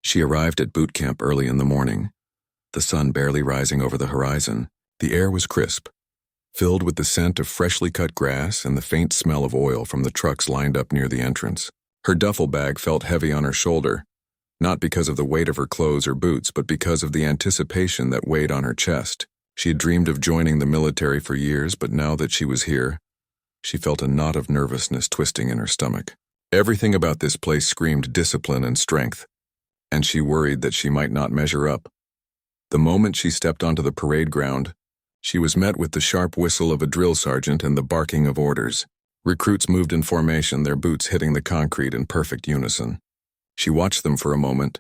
She arrived at boot camp early in the morning, the sun barely rising over the horizon. The air was crisp, filled with the scent of freshly cut grass and the faint smell of oil from the trucks lined up near the entrance. Her duffel bag felt heavy on her shoulder, not because of the weight of her clothes or boots, but because of the anticipation that weighed on her chest. She had dreamed of joining the military for years, but now that she was here, she felt a knot of nervousness twisting in her stomach. Everything about this place screamed discipline and strength, and she worried that she might not measure up. The moment she stepped onto the parade ground, she was met with the sharp whistle of a drill sergeant and the barking of orders. Recruits moved in formation, their boots hitting the concrete in perfect unison. She watched them for a moment,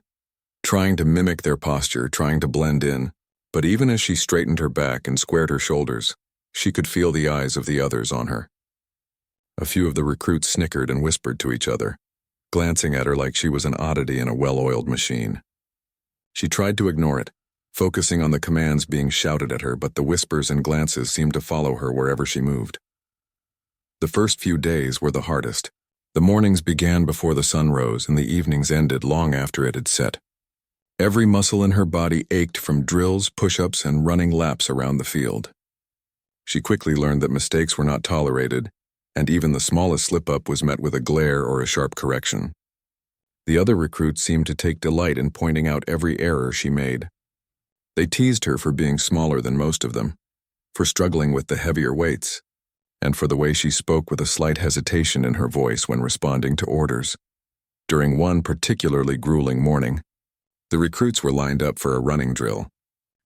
trying to mimic their posture, trying to blend in, but even as she straightened her back and squared her shoulders, she could feel the eyes of the others on her. A few of the recruits snickered and whispered to each other, glancing at her like she was an oddity in a well-oiled machine. She tried to ignore it, focusing on the commands being shouted at her, but the whispers and glances seemed to follow her wherever she moved. The first few days were the hardest. The mornings began before the sun rose, and the evenings ended long after it had set. Every muscle in her body ached from drills, push-ups, and running laps around the field. She quickly learned that mistakes were not tolerated, and even the smallest slip-up was met with a glare or a sharp correction. The other recruits seemed to take delight in pointing out every error she made. They teased her for being smaller than most of them, for struggling with the heavier weights, and for the way she spoke with a slight hesitation in her voice when responding to orders. During one particularly grueling morning, the recruits were lined up for a running drill.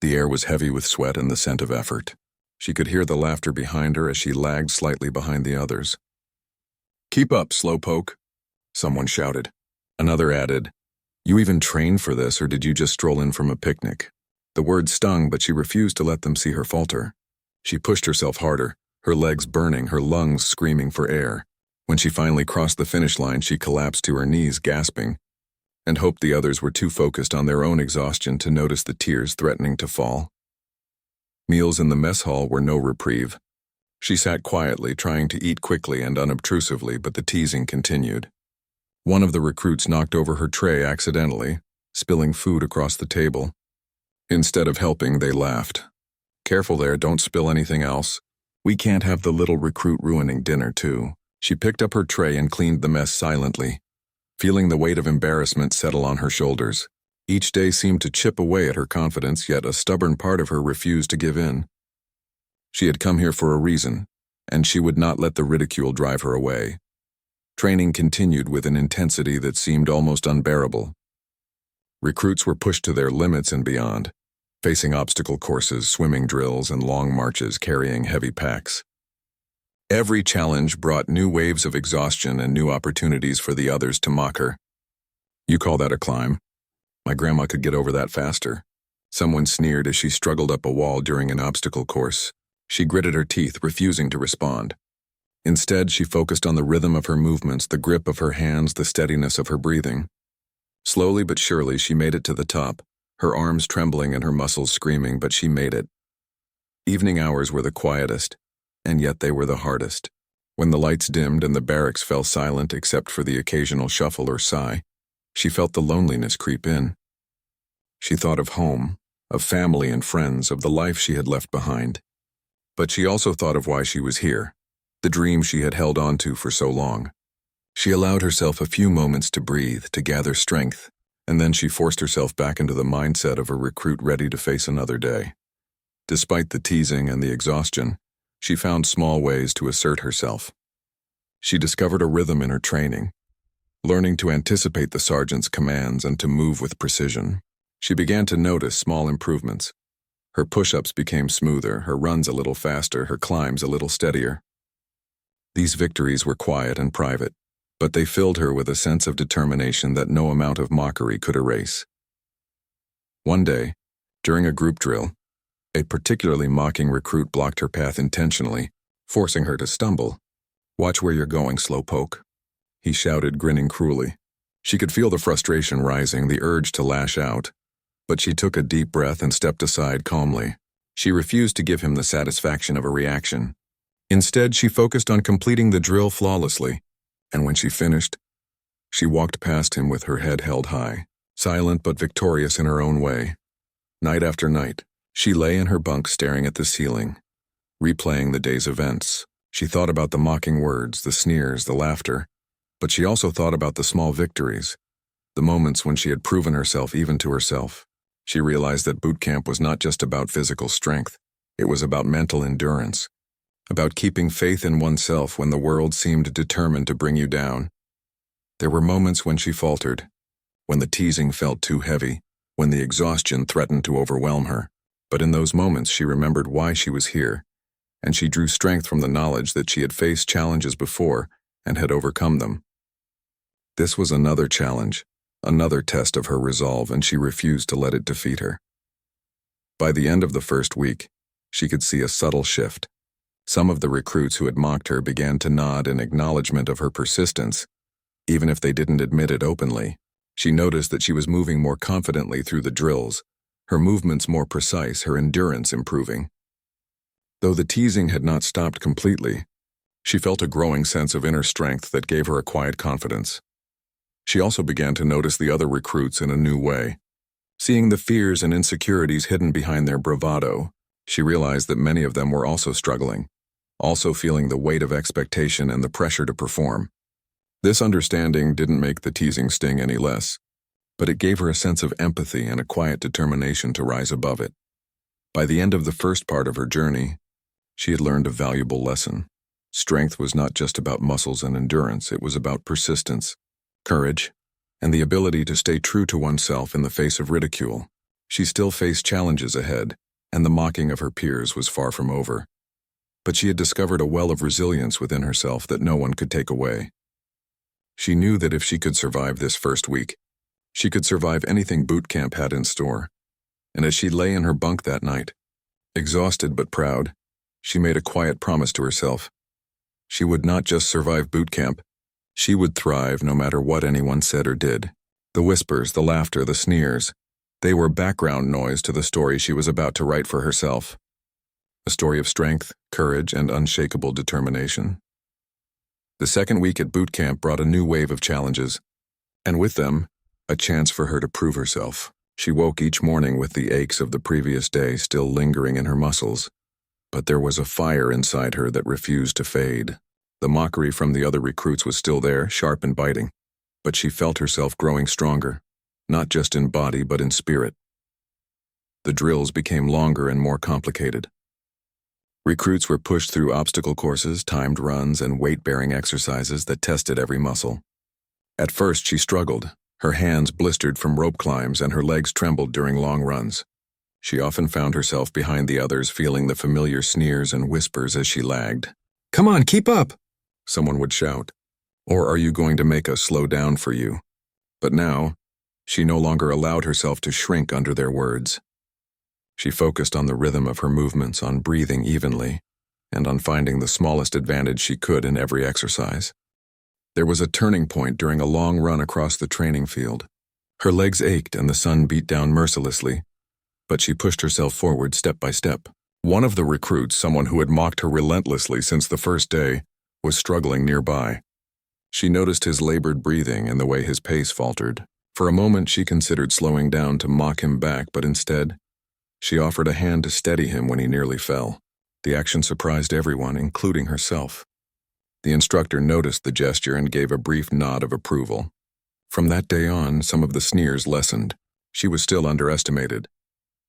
The air was heavy with sweat and the scent of effort. She could hear the laughter behind her as she lagged slightly behind the others. "Keep up, slowpoke," someone shouted. Another added, "You even trained for this, or did you just stroll in from a picnic?" The words stung, but she refused to let them see her falter. She pushed herself harder, her legs burning, her lungs screaming for air. When she finally crossed the finish line, she collapsed to her knees, gasping, and hoped the others were too focused on their own exhaustion to notice the tears threatening to fall. Meals in the mess hall were no reprieve. She sat quietly, trying to eat quickly and unobtrusively, but the teasing continued. One of the recruits knocked over her tray accidentally, spilling food across the table. Instead of helping, they laughed. "Careful there, don't spill anything else. We can't have the little recruit ruining dinner, too." She picked up her tray and cleaned the mess silently, feeling the weight of embarrassment settle on her shoulders. Each day seemed to chip away at her confidence, yet a stubborn part of her refused to give in. She had come here for a reason, and she would not let the ridicule drive her away. Training continued with an intensity that seemed almost unbearable. Recruits were pushed to their limits and beyond, facing obstacle courses, swimming drills, and long marches carrying heavy packs. Every challenge brought new waves of exhaustion and new opportunities for the others to mock her. "You call that a climb? My grandma could get over that faster." Someone sneered as she struggled up a wall during an obstacle course. She gritted her teeth, refusing to respond. Instead, she focused on the rhythm of her movements, the grip of her hands, the steadiness of her breathing. Slowly but surely, she made it to the top, her arms trembling and her muscles screaming, but she made it. Evening hours were the quietest, and yet they were the hardest. When the lights dimmed and the barracks fell silent except for the occasional shuffle or sigh, she felt the loneliness creep in. She thought of home, of family and friends, of the life she had left behind. But she also thought of why she was here, the dream she had held on to for so long. She allowed herself a few moments to breathe, to gather strength, and then she forced herself back into the mindset of a recruit ready to face another day. Despite the teasing and the exhaustion, she found small ways to assert herself. She discovered a rhythm in her training, learning to anticipate the sergeant's commands and to move with precision. She began to notice small improvements. Her push-ups became smoother, her runs a little faster, her climbs a little steadier. These victories were quiet and private, but they filled her with a sense of determination that no amount of mockery could erase. One day, during a group drill, a particularly mocking recruit blocked her path intentionally, forcing her to stumble. "Watch where you're going, slowpoke," he shouted, grinning cruelly. She could feel the frustration rising, the urge to lash out, but she took a deep breath and stepped aside calmly. She refused to give him the satisfaction of a reaction. Instead, she focused on completing the drill flawlessly, and when she finished, she walked past him with her head held high. silent but victorious in her own way. Night after night, she lay in her bunk staring at the ceiling, replaying the day's events. She thought about the mocking words, the sneers, the laughter, but she also thought about the small victories, the moments when she had proven herself even to herself. She realized that boot camp was not just about physical strength. It was about mental endurance, about keeping faith in oneself when the world seemed determined to bring you down. There were moments when she faltered, when the teasing felt too heavy, when the exhaustion threatened to overwhelm her. But in those moments she remembered why she was here, and she drew strength from the knowledge that she had faced challenges before and had overcome them. This was another challenge, another test of her resolve, and she refused to let it defeat her. By the end of the first week, she could see a subtle shift. Some of the recruits who had mocked her began to nod in acknowledgement of her persistence, even if they didn't admit it openly. She noticed that she was moving more confidently through the drills, her movements more precise, her endurance improving. Though the teasing had not stopped completely, she felt a growing sense of inner strength that gave her a quiet confidence. She also began to notice the other recruits in a new way. Seeing the fears and insecurities hidden behind their bravado, she realized that many of them were also struggling, also feeling the weight of expectation and the pressure to perform. This understanding didn't make the teasing sting any less, but it gave her a sense of empathy and a quiet determination to rise above it. By the end of the first part of her journey, she had learned a valuable lesson. Strength was not just about muscles and endurance, it was about persistence, courage, and the ability to stay true to oneself in the face of ridicule. She still faced challenges ahead, and the mocking of her peers was far from over. But she had discovered a well of resilience within herself that no one could take away. She knew that if she could survive this first week, she could survive anything boot camp had in store. And as she lay in her bunk that night, exhausted but proud, she made a quiet promise to herself. She would not just survive boot camp, she would thrive no matter what anyone said or did. The whispers, the laughter, the sneers, they were background noise to the story she was about to write for herself. A story of strength, courage, and unshakable determination. The second week at boot camp brought a new wave of challenges, and with them, a chance for her to prove herself. She woke each morning with the aches of the previous day still lingering in her muscles, but there was a fire inside her that refused to fade. The mockery from the other recruits was still there, sharp and biting, but she felt herself growing stronger, not just in body but in spirit. The drills became longer and more complicated. Recruits were pushed through obstacle courses, timed runs, and weight-bearing exercises that tested every muscle. At first she struggled. Her hands blistered from rope climbs and her legs trembled during long runs. She often found herself behind the others, feeling the familiar sneers and whispers as she lagged. "Come on, keep up!" someone would shout. "Or are you going to make us slow down for you?" But now, she no longer allowed herself to shrink under their words. She focused on the rhythm of her movements, on breathing evenly, and on finding the smallest advantage she could in every exercise. There was a turning point during a long run across the training field. Her legs ached and the sun beat down mercilessly, but she pushed herself forward step by step. One of the recruits, someone who had mocked her relentlessly since the first day, was struggling nearby. She noticed his labored breathing and the way his pace faltered. For a moment she considered slowing down to mock him back, but instead, she offered a hand to steady him when he nearly fell. The action surprised everyone, including herself. The instructor noticed the gesture and gave a brief nod of approval. From that day on, some of the sneers lessened. She was still underestimated,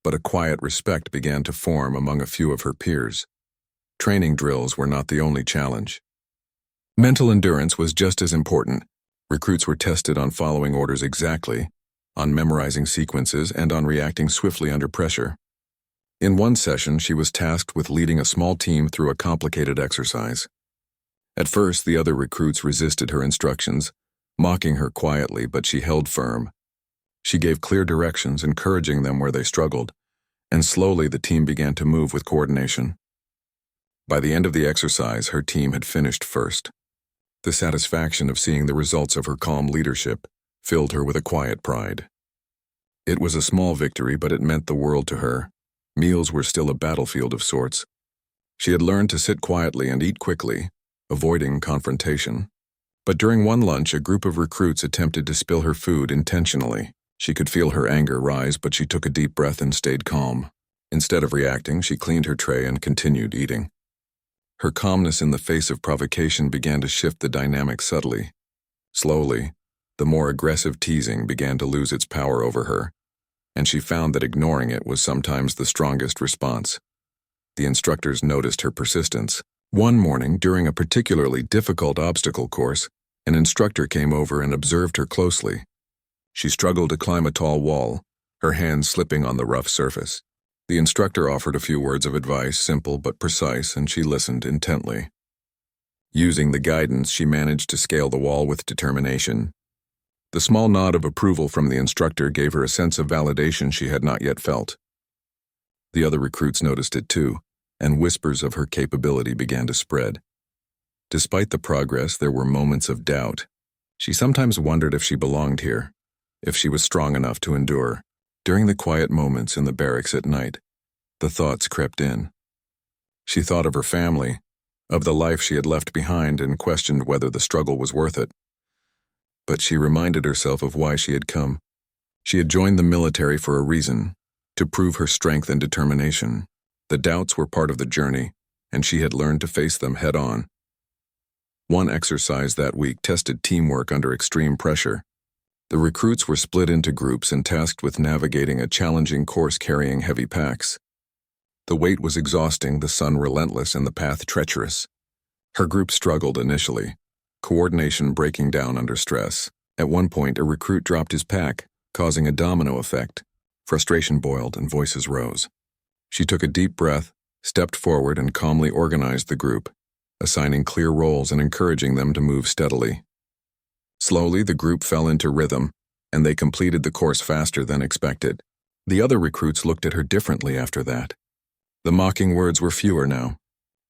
but a quiet respect began to form among a few of her peers. Training drills were not the only challenge. Mental endurance was just as important. Recruits were tested on following orders exactly, on memorizing sequences, and on reacting swiftly under pressure. In one session, she was tasked with leading a small team through a complicated exercise. At first, the other recruits resisted her instructions, mocking her quietly, but she held firm. She gave clear directions, encouraging them where they struggled, and slowly the team began to move with coordination. By the end of the exercise, her team had finished first. The satisfaction of seeing the results of her calm leadership filled her with a quiet pride. It was a small victory, but it meant the world to her. Meals were still a battlefield of sorts. She had learned to sit quietly and eat quickly, avoiding confrontation. But during one lunch, a group of recruits attempted to spill her food intentionally. She could feel her anger rise, but she took a deep breath and stayed calm. Instead of reacting, she cleaned her tray and continued eating. Her calmness in the face of provocation began to shift the dynamic subtly. Slowly, the more aggressive teasing began to lose its power over her, and she found that ignoring it was sometimes the strongest response. The instructors noticed her persistence. One morning, during a particularly difficult obstacle course, an instructor came over and observed her closely. She struggled to climb a tall wall, her hands slipping on the rough surface. The instructor offered a few words of advice, simple but precise, and she listened intently. Using the guidance, she managed to scale the wall with determination. The small nod of approval from the instructor gave her a sense of validation she had not yet felt. The other recruits noticed it too, and whispers of her capability began to spread. Despite the progress, there were moments of doubt. She sometimes wondered if she belonged here, if she was strong enough to endure. During the quiet moments in the barracks at night, the thoughts crept in. She thought of her family, of the life she had left behind, and questioned whether the struggle was worth it. But she reminded herself of why she had come. She had joined the military for a reason, to prove her strength and determination. The doubts were part of the journey, and she had learned to face them head-on. One exercise that week tested teamwork under extreme pressure. The recruits were split into groups and tasked with navigating a challenging course carrying heavy packs. The weight was exhausting, the sun relentless, and the path treacherous. Her group struggled initially, coordination breaking down under stress. At one point, a recruit dropped his pack, causing a domino effect. Frustration boiled and voices rose. She took a deep breath, stepped forward, and calmly organized the group, assigning clear roles and encouraging them to move steadily. Slowly, the group fell into rhythm, and they completed the course faster than expected. The other recruits looked at her differently after that. The mocking words were fewer now.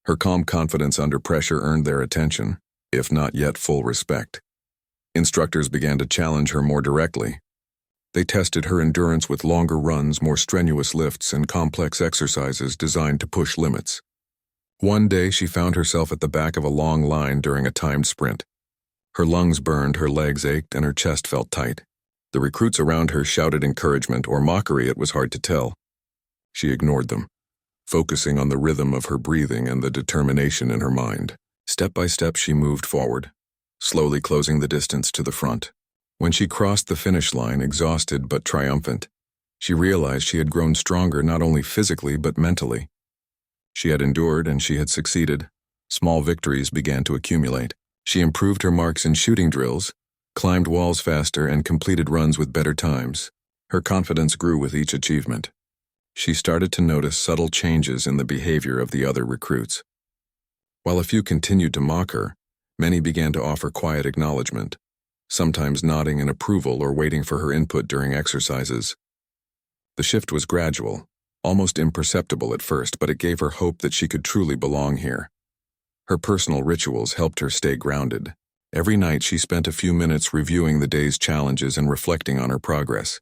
Her calm confidence under pressure earned their attention, if not yet full respect. Instructors began to challenge her more directly. They tested her endurance with longer runs, more strenuous lifts, and complex exercises designed to push limits. One day, she found herself at the back of a long line during a timed sprint. Her lungs burned, her legs ached, and her chest felt tight. The recruits around her shouted encouragement or mockery, it was hard to tell. She ignored them, focusing on the rhythm of her breathing and the determination in her mind. Step by step, she moved forward, slowly closing the distance to the front. When she crossed the finish line, exhausted but triumphant, she realized she had grown stronger not only physically but mentally. She had endured and she had succeeded. Small victories began to accumulate. She improved her marks in shooting drills, climbed walls faster, and completed runs with better times. Her confidence grew with each achievement. She started to notice subtle changes in the behavior of the other recruits. While a few continued to mock her, many began to offer quiet acknowledgement, sometimes nodding in approval or waiting for her input during exercises. The shift was gradual, almost imperceptible at first, but it gave her hope that she could truly belong here. Her personal rituals helped her stay grounded. Every night she spent a few minutes reviewing the day's challenges and reflecting on her progress.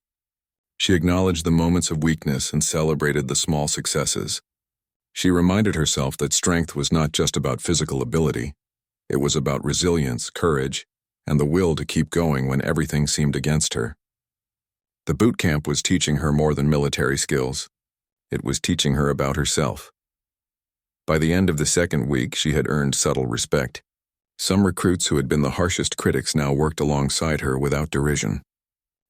She acknowledged the moments of weakness and celebrated the small successes. She reminded herself that strength was not just about physical ability. It was about resilience, courage, and the will to keep going when everything seemed against her. The boot camp was teaching her more than military skills. It was teaching her about herself. By the end of the second week, she had earned subtle respect. Some recruits who had been the harshest critics now worked alongside her without derision.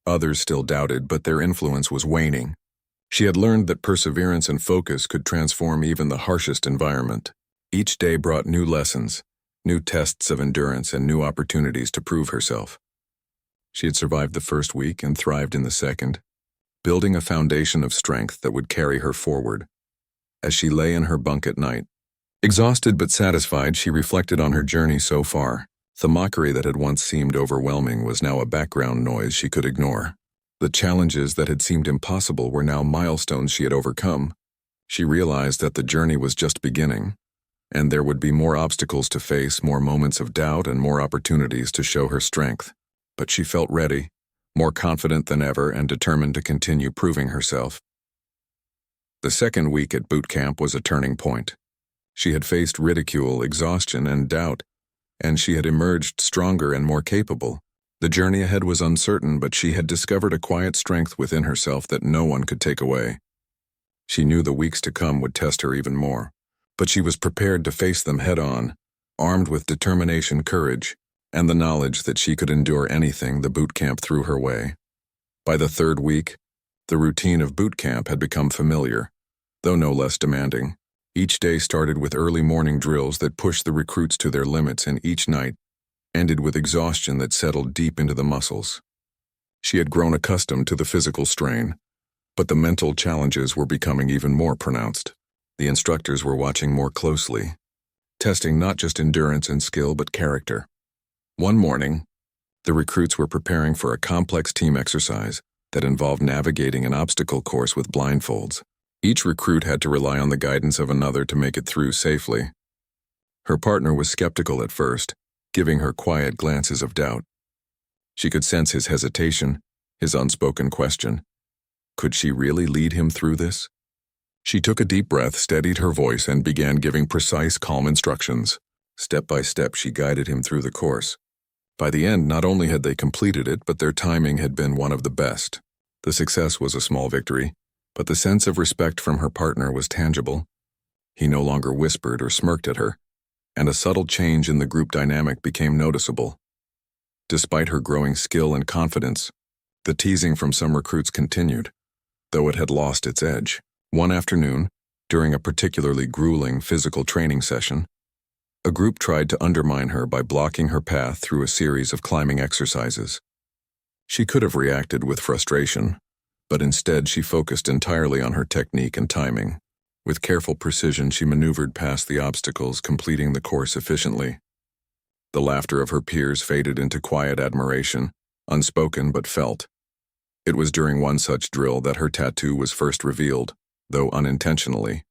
Others still doubted, but their influence was waning. She had learned that perseverance and focus could transform even the harshest environment. Each day brought new lessons, new tests of endurance, and new opportunities to prove herself. She had survived the first week and thrived in the second, building a foundation of strength that would carry her forward. As she lay in her bunk at night, exhausted but satisfied, she reflected on her journey so far. The mockery that had once seemed overwhelming was now a background noise she could ignore. The challenges that had seemed impossible were now milestones she had overcome. She realized that the journey was just beginning, and there would be more obstacles to face, more moments of doubt, and more opportunities to show her strength. But she felt ready, more confident than ever, and determined to continue proving herself. The second week at boot camp was a turning point. She had faced ridicule, exhaustion, and doubt, and she had emerged stronger and more capable. The journey ahead was uncertain, but she had discovered a quiet strength within herself that no one could take away. She knew the weeks to come would test her even more, but she was prepared to face them head-on, armed with determination, courage, and the knowledge that she could endure anything the boot camp threw her way. By the third week, the routine of boot camp had become familiar, though no less demanding. Each day started with early morning drills that pushed the recruits to their limits, and each night ended with exhaustion that settled deep into the muscles. She had grown accustomed to the physical strain, but the mental challenges were becoming even more pronounced. The instructors were watching more closely, testing not just endurance and skill but character. One morning, the recruits were preparing for a complex team exercise that involved navigating an obstacle course with blindfolds. Each recruit had to rely on the guidance of another to make it through safely. Her partner was skeptical at first, giving her quiet glances of doubt. She could sense his hesitation, his unspoken question. Could she really lead him through this? She took a deep breath, steadied her voice, and began giving precise, calm instructions. Step by step, she guided him through the course. By the end, not only had they completed it, but their timing had been one of the best. The success was a small victory, but the sense of respect from her partner was tangible. He no longer whispered or smirked at her, and a subtle change in the group dynamic became noticeable. Despite her growing skill and confidence, the teasing from some recruits continued, though it had lost its edge. One afternoon, during a particularly grueling physical training session, a group tried to undermine her by blocking her path through a series of climbing exercises. She could have reacted with frustration, but instead she focused entirely on her technique and timing. With careful precision, she maneuvered past the obstacles, completing the course efficiently. The laughter of her peers faded into quiet admiration, unspoken but felt. It was during one such drill that her tattoo was first revealed, though unintentionally.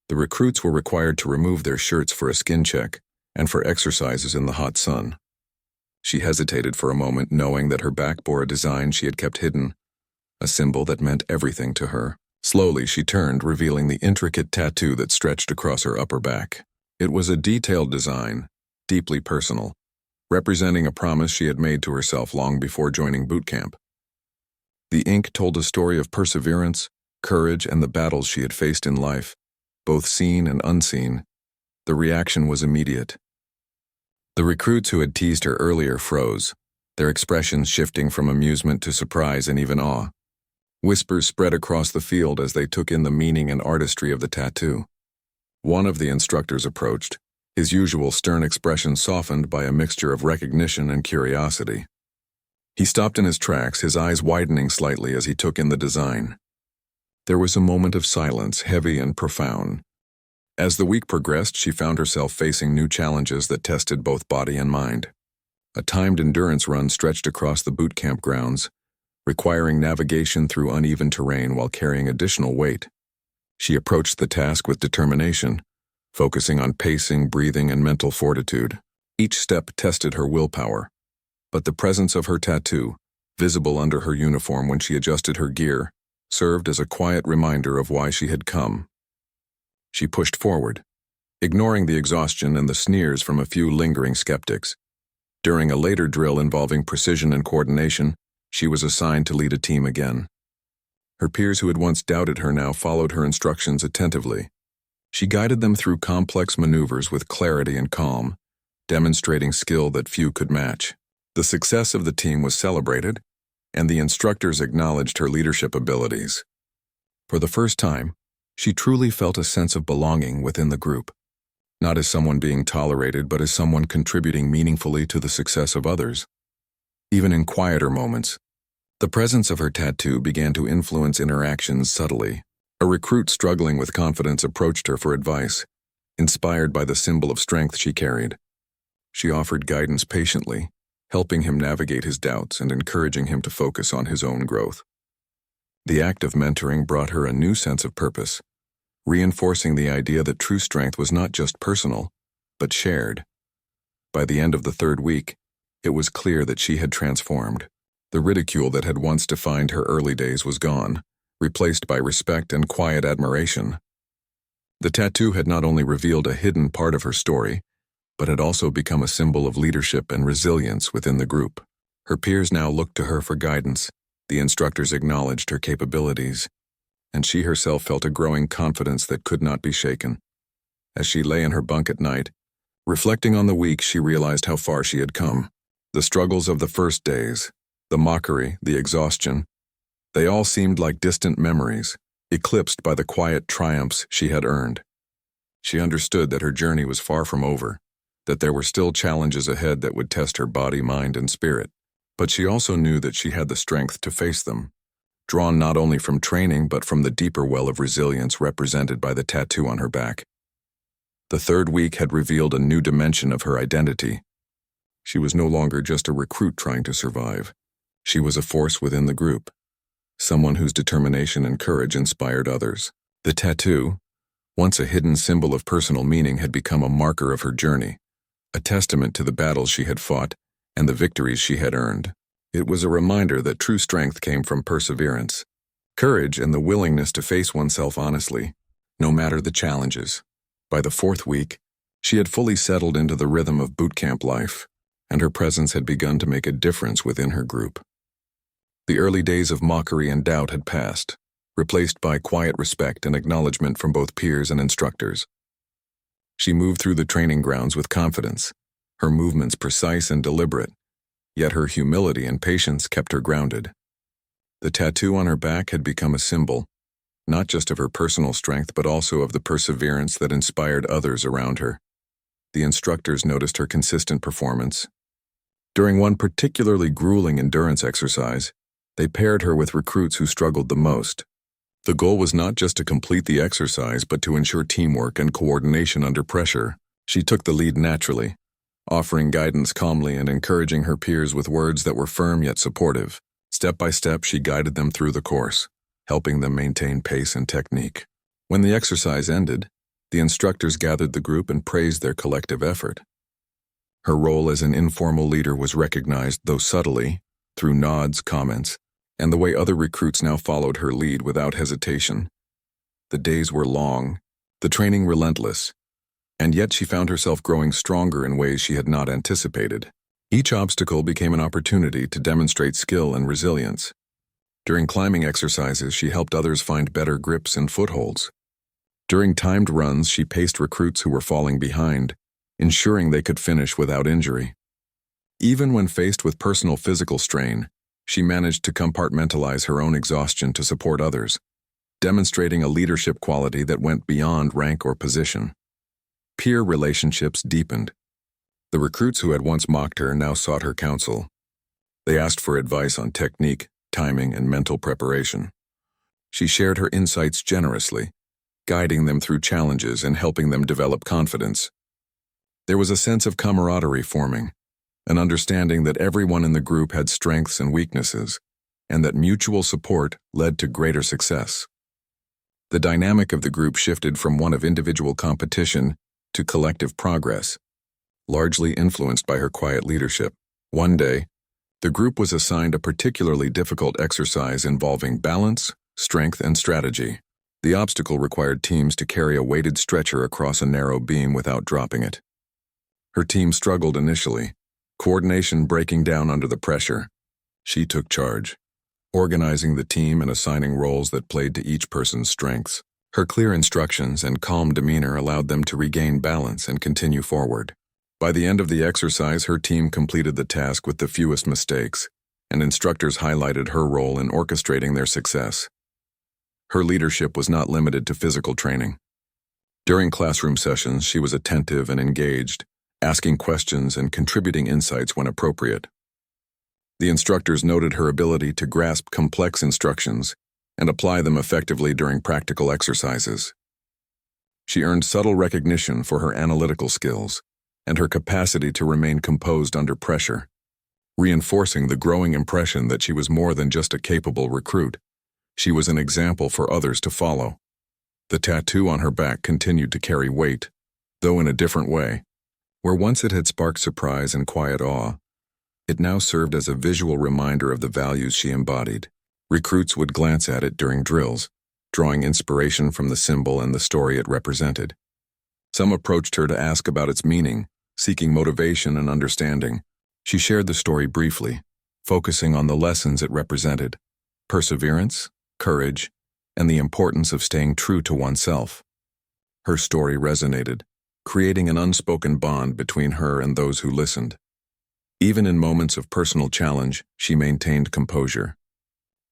The recruits were required to remove their shirts for a skin check and for exercises in the hot sun. She hesitated for a moment, knowing that her back bore a design she had kept hidden, a symbol that meant everything to her. Slowly, she turned, revealing the intricate tattoo that stretched across her upper back. It was a detailed design, deeply personal, representing a promise she had made to herself long before joining boot camp. The ink told a story of perseverance, courage, and the battles she had faced in life, both seen and unseen. The reaction was immediate. The recruits who had teased her earlier froze, their expressions shifting from amusement to surprise and even awe. Whispers spread across the field as they took in the meaning and artistry of the tattoo. One of the instructors approached, his usual stern expression softened by a mixture of recognition and curiosity. He stopped in his tracks, his eyes widening slightly as he took in the design. There was a moment of silence, heavy and profound. As the week progressed, she found herself facing new challenges that tested both body and mind. A timed endurance run stretched across the boot camp grounds, requiring navigation through uneven terrain while carrying additional weight. She approached the task with determination, focusing on pacing, breathing, and mental fortitude. Each step tested her willpower, but the presence of her tattoo, visible under her uniform when she adjusted her gear, served as a quiet reminder of why she had come. She pushed forward, ignoring the exhaustion and the sneers from a few lingering skeptics. During a later drill involving precision and coordination, she was assigned to lead a team again. Her peers who had once doubted her now followed her instructions attentively. She guided them through complex maneuvers with clarity and calm, demonstrating skill that few could match. The success of the team was celebrated, and the instructors acknowledged her leadership abilities. For the first time, she truly felt a sense of belonging within the group, not as someone being tolerated, but as someone contributing meaningfully to the success of others. Even in quieter moments, the presence of her tattoo began to influence interactions subtly. A recruit struggling with confidence approached her for advice, inspired by the symbol of strength she carried. She offered guidance patiently, helping him navigate his doubts and encouraging him to focus on his own growth. The act of mentoring brought her a new sense of purpose, reinforcing the idea that true strength was not just personal, but shared. By the end of the third week, it was clear that she had transformed. The ridicule that had once defined her early days was gone, replaced by respect and quiet admiration. The tattoo had not only revealed a hidden part of her story, but had also become a symbol of leadership and resilience within the group. Her peers now looked to her for guidance, the instructors acknowledged her capabilities, and she herself felt a growing confidence that could not be shaken. As she lay in her bunk at night, reflecting on the week, she realized how far she had come. The struggles of the first days, the mockery, the exhaustion, they all seemed like distant memories, eclipsed by the quiet triumphs she had earned. She understood that her journey was far from over, that there were still challenges ahead that would test her body, mind, and spirit. But she also knew that she had the strength to face them, drawn not only from training but from the deeper well of resilience represented by the tattoo on her back. The third week had revealed a new dimension of her identity. She was no longer just a recruit trying to survive. She was a force within the group, someone whose determination and courage inspired others. The tattoo, once a hidden symbol of personal meaning, had become a marker of her journey, a testament to the battles she had fought and the victories she had earned. It was a reminder that true strength came from perseverance, courage, and the willingness to face oneself honestly, no matter the challenges. By the fourth week, she had fully settled into the rhythm of boot camp life, and her presence had begun to make a difference within her group. The early days of mockery and doubt had passed, replaced by quiet respect and acknowledgement from both peers and instructors. She moved through the training grounds with confidence, her movements precise and deliberate, yet her humility and patience kept her grounded. The tattoo on her back had become a symbol, not just of her personal strength but also of the perseverance that inspired others around her. The instructors noticed her consistent performance. During one particularly grueling endurance exercise, they paired her with recruits who struggled the most. The goal was not just to complete the exercise but to ensure teamwork and coordination under pressure. She took the lead naturally, offering guidance calmly and encouraging her peers with words that were firm yet supportive. Step by step, she guided them through the course, helping them maintain pace and technique. When the exercise ended, the instructors gathered the group and praised their collective effort. Her role as an informal leader was recognized, though subtly, through nods, comments, and the way other recruits now followed her lead without hesitation. The days were long, the training relentless, and yet she found herself growing stronger in ways she had not anticipated. Each obstacle became an opportunity to demonstrate skill and resilience. During climbing exercises, she helped others find better grips and footholds. During timed runs, she paced recruits who were falling behind, ensuring they could finish without injury. Even when faced with personal physical strain, she managed to compartmentalize her own exhaustion to support others, demonstrating a leadership quality that went beyond rank or position. Peer relationships deepened. The recruits who had once mocked her now sought her counsel. They asked for advice on technique, timing, and mental preparation. She shared her insights generously, guiding them through challenges and helping them develop confidence. There was a sense of camaraderie forming, an understanding that everyone in the group had strengths and weaknesses, and that mutual support led to greater success. The dynamic of the group shifted from one of individual competition to collective progress, largely influenced by her quiet leadership. One day, the group was assigned a particularly difficult exercise involving balance, strength, and strategy. The obstacle required teams to carry a weighted stretcher across a narrow beam without dropping it. Her team struggled initially, coordination breaking down under the pressure. She took charge, organizing the team and assigning roles that played to each person's strengths. Her clear instructions and calm demeanor allowed them to regain balance and continue forward. By the end of the exercise, her team completed the task with the fewest mistakes, and instructors highlighted her role in orchestrating their success. Her leadership was not limited to physical training. During classroom sessions, she was attentive and engaged, asking questions and contributing insights when appropriate. The instructors noted her ability to grasp complex instructions and apply them effectively during practical exercises. She earned subtle recognition for her analytical skills and her capacity to remain composed under pressure, reinforcing the growing impression that she was more than just a capable recruit. She was an example for others to follow. The tattoo on her back continued to carry weight, though in a different way. Where once it had sparked surprise and quiet awe, it now served as a visual reminder of the values she embodied. Recruits would glance at it during drills, drawing inspiration from the symbol and the story it represented. Some approached her to ask about its meaning, seeking motivation and understanding. She shared the story briefly, focusing on the lessons it represented: perseverance, courage, and the importance of staying true to oneself. Her story resonated, creating an unspoken bond between her and those who listened. Even in moments of personal challenge, she maintained composure.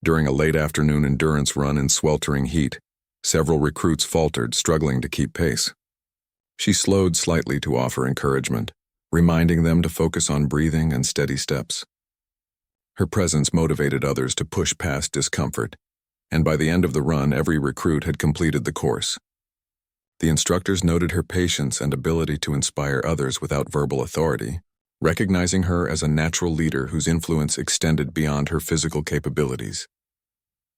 During a late afternoon endurance run in sweltering heat, several recruits faltered, struggling to keep pace. She slowed slightly to offer encouragement, reminding them to focus on breathing and steady steps. Her presence motivated others to push past discomfort, and by the end of the run, every recruit had completed the course. The instructors noted her patience and ability to inspire others without verbal authority, recognizing her as a natural leader whose influence extended beyond her physical capabilities.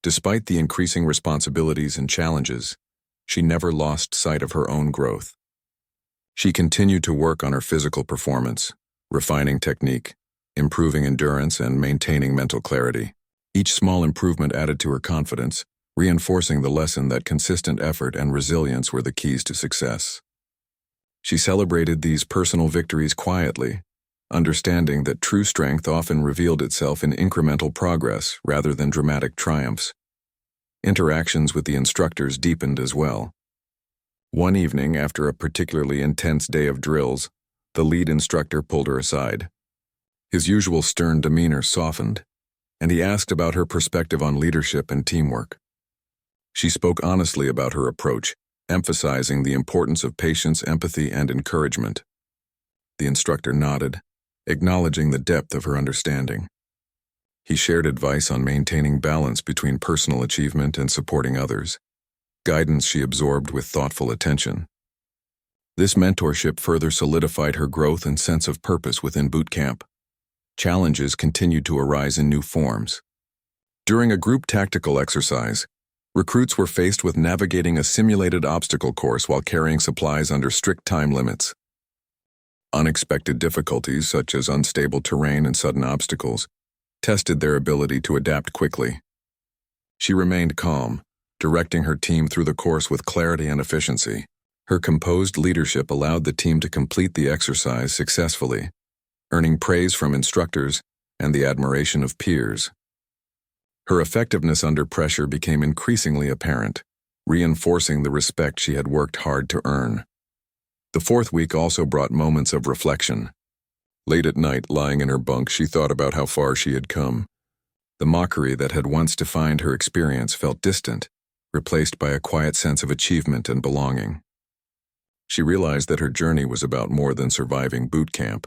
Despite the increasing responsibilities and challenges, she never lost sight of her own growth. She continued to work on her physical performance, refining technique, improving endurance, and maintaining mental clarity. Each small improvement added to her confidence, reinforcing the lesson that consistent effort and resilience were the keys to success. She celebrated these personal victories quietly, understanding that true strength often revealed itself in incremental progress rather than dramatic triumphs. Interactions with the instructors deepened as well. One evening, after a particularly intense day of drills, the lead instructor pulled her aside. His usual stern demeanor softened, and he asked about her perspective on leadership and teamwork. She spoke honestly about her approach, emphasizing the importance of patience, empathy, and encouragement. The instructor nodded, acknowledging the depth of her understanding. He shared advice on maintaining balance between personal achievement and supporting others, guidance she absorbed with thoughtful attention. This mentorship further solidified her growth and sense of purpose within boot camp. Challenges continued to arise in new forms. During a group tactical exercise, recruits were faced with navigating a simulated obstacle course while carrying supplies under strict time limits. Unexpected difficulties, such as unstable terrain and sudden obstacles, tested their ability to adapt quickly. She remained calm, directing her team through the course with clarity and efficiency. Her composed leadership allowed the team to complete the exercise successfully, earning praise from instructors and the admiration of peers. Her effectiveness under pressure became increasingly apparent, reinforcing the respect she had worked hard to earn. The fourth week also brought moments of reflection. Late at night, lying in her bunk, she thought about how far she had come. The mockery that had once defined her experience felt distant, replaced by a quiet sense of achievement and belonging. She realized that her journey was about more than surviving boot camp.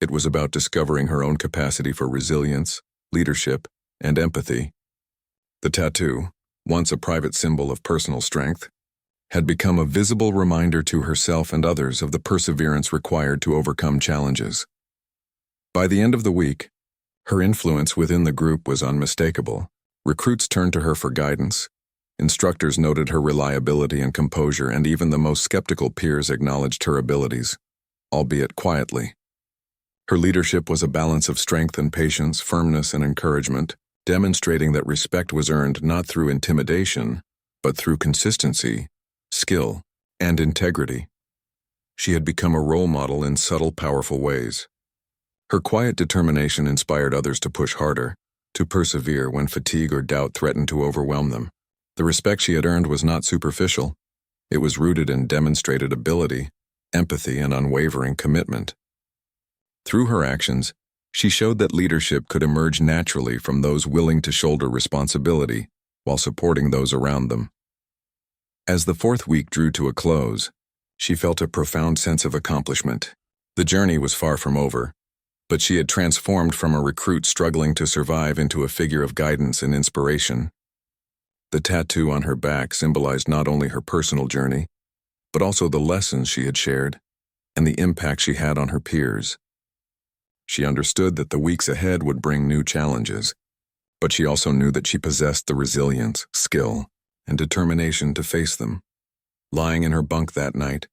It was about discovering her own capacity for resilience, leadership, and empathy. The tattoo, once a private symbol of personal strength, had become a visible reminder to herself and others of the perseverance required to overcome challenges. By the end of the week, her influence within the group was unmistakable. Recruits turned to her for guidance. Instructors noted her reliability and composure, and even the most skeptical peers acknowledged her abilities, albeit quietly. Her leadership was a balance of strength and patience, firmness and encouragement, demonstrating that respect was earned not through intimidation, but through consistency, skill, and integrity. She had become a role model in subtle, powerful ways. Her quiet determination inspired others to push harder, to persevere when fatigue or doubt threatened to overwhelm them. The respect she had earned was not superficial. It was rooted in demonstrated ability, empathy, and unwavering commitment. Through her actions, she showed that leadership could emerge naturally from those willing to shoulder responsibility while supporting those around them. As the fourth week drew to a close, she felt a profound sense of accomplishment. The journey was far from over, but she had transformed from a recruit struggling to survive into a figure of guidance and inspiration. The tattoo on her back symbolized not only her personal journey, but also the lessons she had shared and the impact she had on her peers. She understood that the weeks ahead would bring new challenges, but she also knew that she possessed the resilience, skill, and determination to face them. Lying in her bunk that night,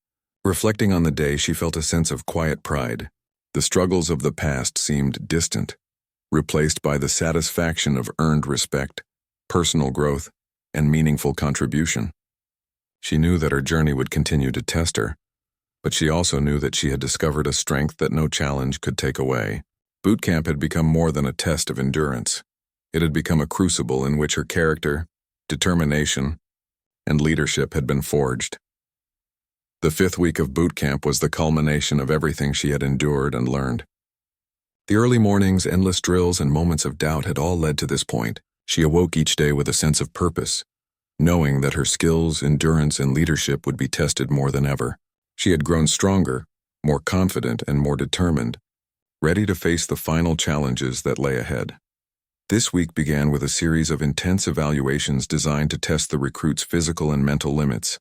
reflecting on the day, she felt a sense of quiet pride. The struggles of the past seemed distant, replaced by the satisfaction of earned respect, personal growth, and meaningful contribution. She knew that her journey would continue to test her, but she also knew that she had discovered a strength that no challenge could take away. Boot camp had become more than a test of endurance. It had become a crucible in which her character, determination, and leadership had been forged. The 5th week of boot camp was the culmination of everything she had endured and learned. The early mornings, endless drills, and moments of doubt had all led to this point. She awoke each day with a sense of purpose, knowing that her skills, endurance, and leadership would be tested more than ever. She had grown stronger, more confident, and more determined, ready to face the final challenges that lay ahead. This week began with a series of intense evaluations designed to test the recruits' physical and mental limits.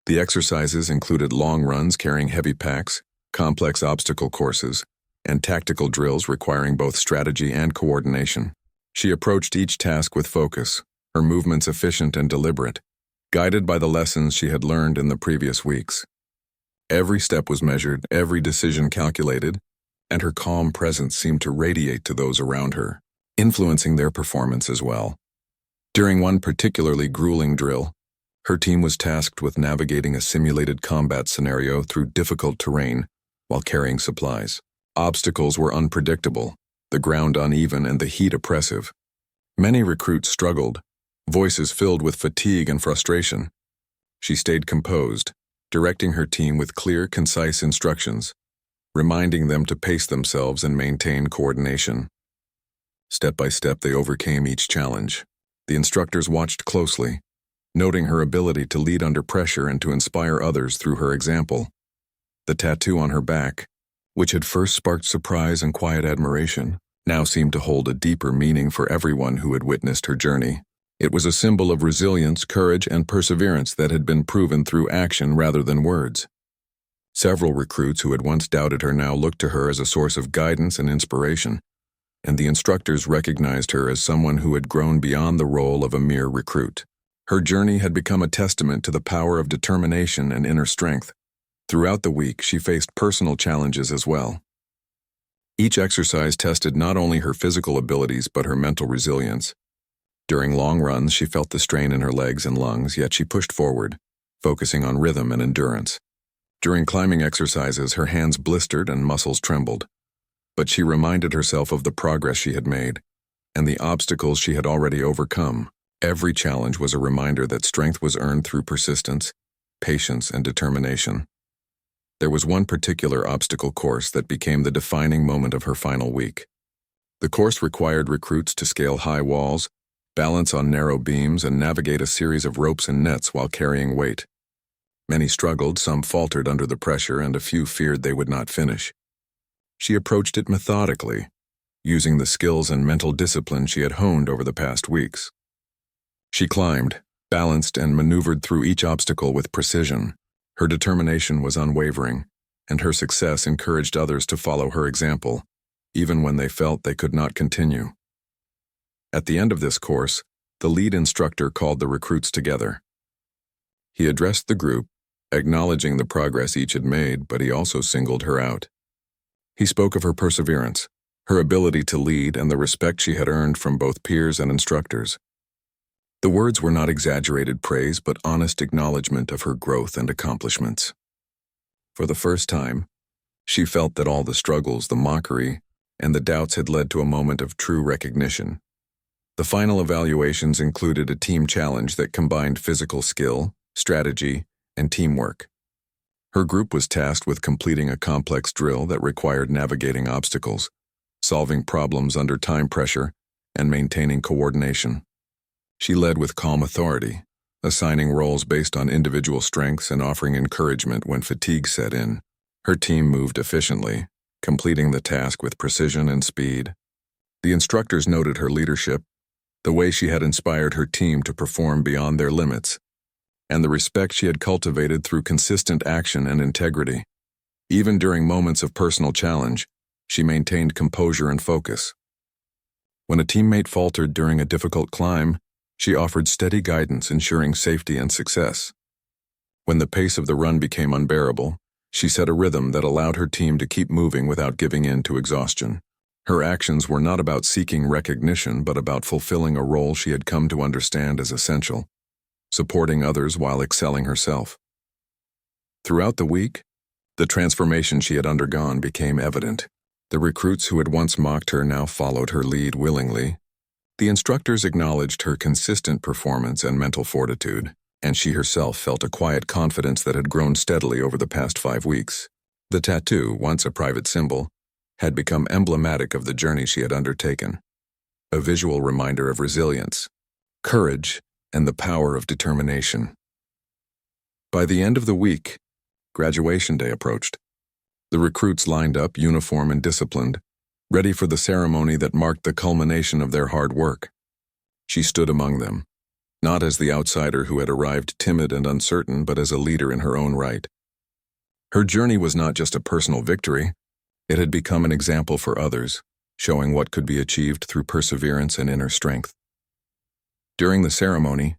The exercises included long runs carrying heavy packs, complex obstacle courses, and tactical drills requiring both strategy and coordination. She approached each task with focus, her movements efficient and deliberate, guided by the lessons she had learned in the previous weeks. Every step was measured, every decision calculated, and her calm presence seemed to radiate to those around her, influencing their performance as well. During one particularly grueling drill, her team was tasked with navigating a simulated combat scenario through difficult terrain while carrying supplies. Obstacles were unpredictable, the ground uneven, and the heat oppressive. Many recruits struggled, voices filled with fatigue and frustration. She stayed composed, directing her team with clear, concise instructions, reminding them to pace themselves and maintain coordination. Step by step, they overcame each challenge. The instructors watched closely, noting her ability to lead under pressure and to inspire others through her example. The tattoo on her back, which had first sparked surprise and quiet admiration, now seemed to hold a deeper meaning for everyone who had witnessed her journey. It was a symbol of resilience, courage, and perseverance that had been proven through action rather than words. Several recruits who had once doubted her now looked to her as a source of guidance and inspiration, and the instructors recognized her as someone who had grown beyond the role of a mere recruit. Her journey had become a testament to the power of determination and inner strength. Throughout the week, she faced personal challenges as well. Each exercise tested not only her physical abilities but her mental resilience. During long runs, she felt the strain in her legs and lungs, yet she pushed forward, focusing on rhythm and endurance. During climbing exercises, her hands blistered and muscles trembled, but she reminded herself of the progress she had made and the obstacles she had already overcome. Every challenge was a reminder that strength was earned through persistence, patience, and determination. There was one particular obstacle course that became the defining moment of her final week. The course required recruits to scale high walls, balance on narrow beams, and navigate a series of ropes and nets while carrying weight. Many struggled, some faltered under the pressure, and a few feared they would not finish. She approached it methodically, using the skills and mental discipline she had honed over the past weeks. She climbed, balanced, and maneuvered through each obstacle with precision. Her determination was unwavering, and her success encouraged others to follow her example, even when they felt they could not continue. At the end of this course, the lead instructor called the recruits together. He addressed the group, acknowledging the progress each had made, but he also singled her out. He spoke of her perseverance, her ability to lead, and the respect she had earned from both peers and instructors. The words were not exaggerated praise, but honest acknowledgement of her growth and accomplishments. For the first time, she felt that all the struggles, the mockery, and the doubts had led to a moment of true recognition. The final evaluations included a team challenge that combined physical skill, strategy, and teamwork. Her group was tasked with completing a complex drill that required navigating obstacles, solving problems under time pressure, and maintaining coordination. She led with calm authority, assigning roles based on individual strengths and offering encouragement when fatigue set in. Her team moved efficiently, completing the task with precision and speed. The instructors noted her leadership, the way she had inspired her team to perform beyond their limits, and the respect she had cultivated through consistent action and integrity. Even during moments of personal challenge, she maintained composure and focus. When a teammate faltered during a difficult climb, she offered steady guidance, ensuring safety and success. When the pace of the run became unbearable, she set a rhythm that allowed her team to keep moving without giving in to exhaustion. Her actions were not about seeking recognition, but about fulfilling a role she had come to understand as essential, supporting others while excelling herself. Throughout the week, the transformation she had undergone became evident. The recruits who had once mocked her now followed her lead willingly. The instructors acknowledged her consistent performance and mental fortitude, and she herself felt a quiet confidence that had grown steadily over the past 5 weeks. The tattoo, once a private symbol, had become emblematic of the journey she had undertaken, a visual reminder of resilience, courage, and the power of determination. By the end of the week, graduation day approached. The recruits lined up, uniform and disciplined, ready for the ceremony that marked the culmination of their hard work. She stood among them, not as the outsider who had arrived timid and uncertain, but as a leader in her own right. Her journey was not just a personal victory, it had become an example for others, showing what could be achieved through perseverance and inner strength. During the ceremony,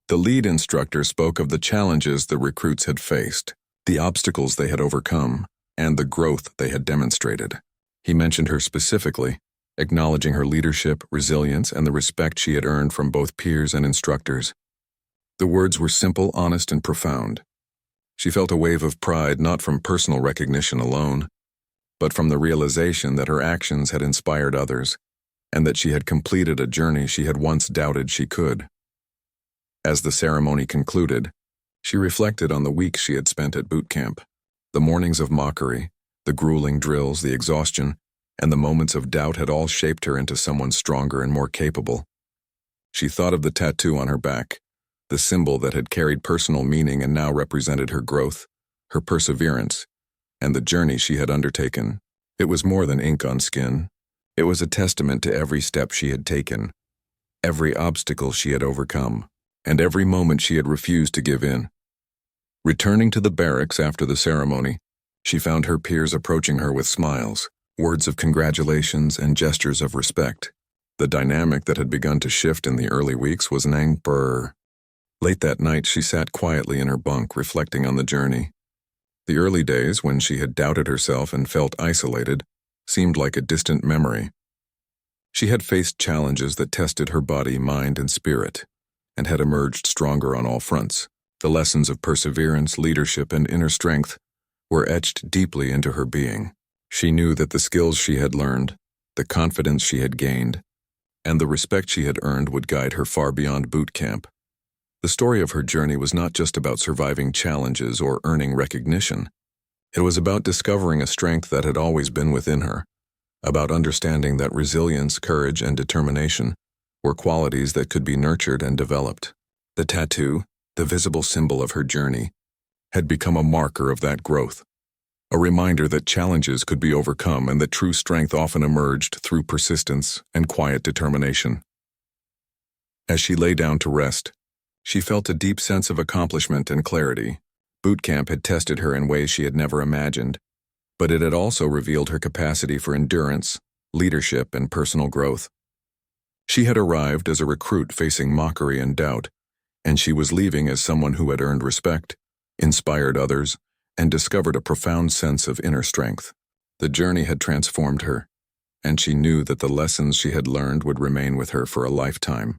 the lead instructor spoke of the challenges the recruits had faced, the obstacles they had overcome, and the growth they had demonstrated. He mentioned her specifically, acknowledging her leadership, resilience, and the respect she had earned from both peers and instructors. The words were simple, honest, and profound. She felt a wave of pride not from personal recognition alone, but from the realization that her actions had inspired others, and that she had completed a journey she had once doubted she could. As the ceremony concluded, she reflected on the weeks she had spent at boot camp, the mornings of mockery, the grueling drills, the exhaustion, and the moments of doubt had all shaped her into someone stronger and more capable. She thought of the tattoo on her back, the symbol that had carried personal meaning and now represented her growth, her perseverance, and the journey she had undertaken. It was more than ink on skin. It was a testament to every step she had taken, every obstacle she had overcome, and every moment she had refused to give in. Returning to the barracks after the ceremony, she found her peers approaching her with smiles, words of congratulations, and gestures of respect. The dynamic that had begun to shift in the early weeks was an anchor. Late that night, she sat quietly in her bunk, reflecting on the journey. The early days, when she had doubted herself and felt isolated, seemed like a distant memory. She had faced challenges that tested her body, mind, and spirit, and had emerged stronger on all fronts. The lessons of perseverance, leadership, and inner strength were etched deeply into her being. She knew that the skills she had learned, the confidence she had gained, and the respect she had earned would guide her far beyond boot camp. The story of her journey was not just about surviving challenges or earning recognition. It was about discovering a strength that had always been within her, about understanding that resilience, courage, and determination were qualities that could be nurtured and developed. The tattoo, the visible symbol of her journey, had become a marker of that growth, a reminder that challenges could be overcome and that true strength often emerged through persistence and quiet determination. As she lay down to rest, she felt a deep sense of accomplishment and clarity. Boot camp had tested her in ways she had never imagined, but it had also revealed her capacity for endurance, leadership, and personal growth. She had arrived as a recruit facing mockery and doubt, and she was leaving as someone who had earned respect, inspired others, and discovered a profound sense of inner strength. The journey had transformed her, and she knew that the lessons she had learned would remain with her for a lifetime.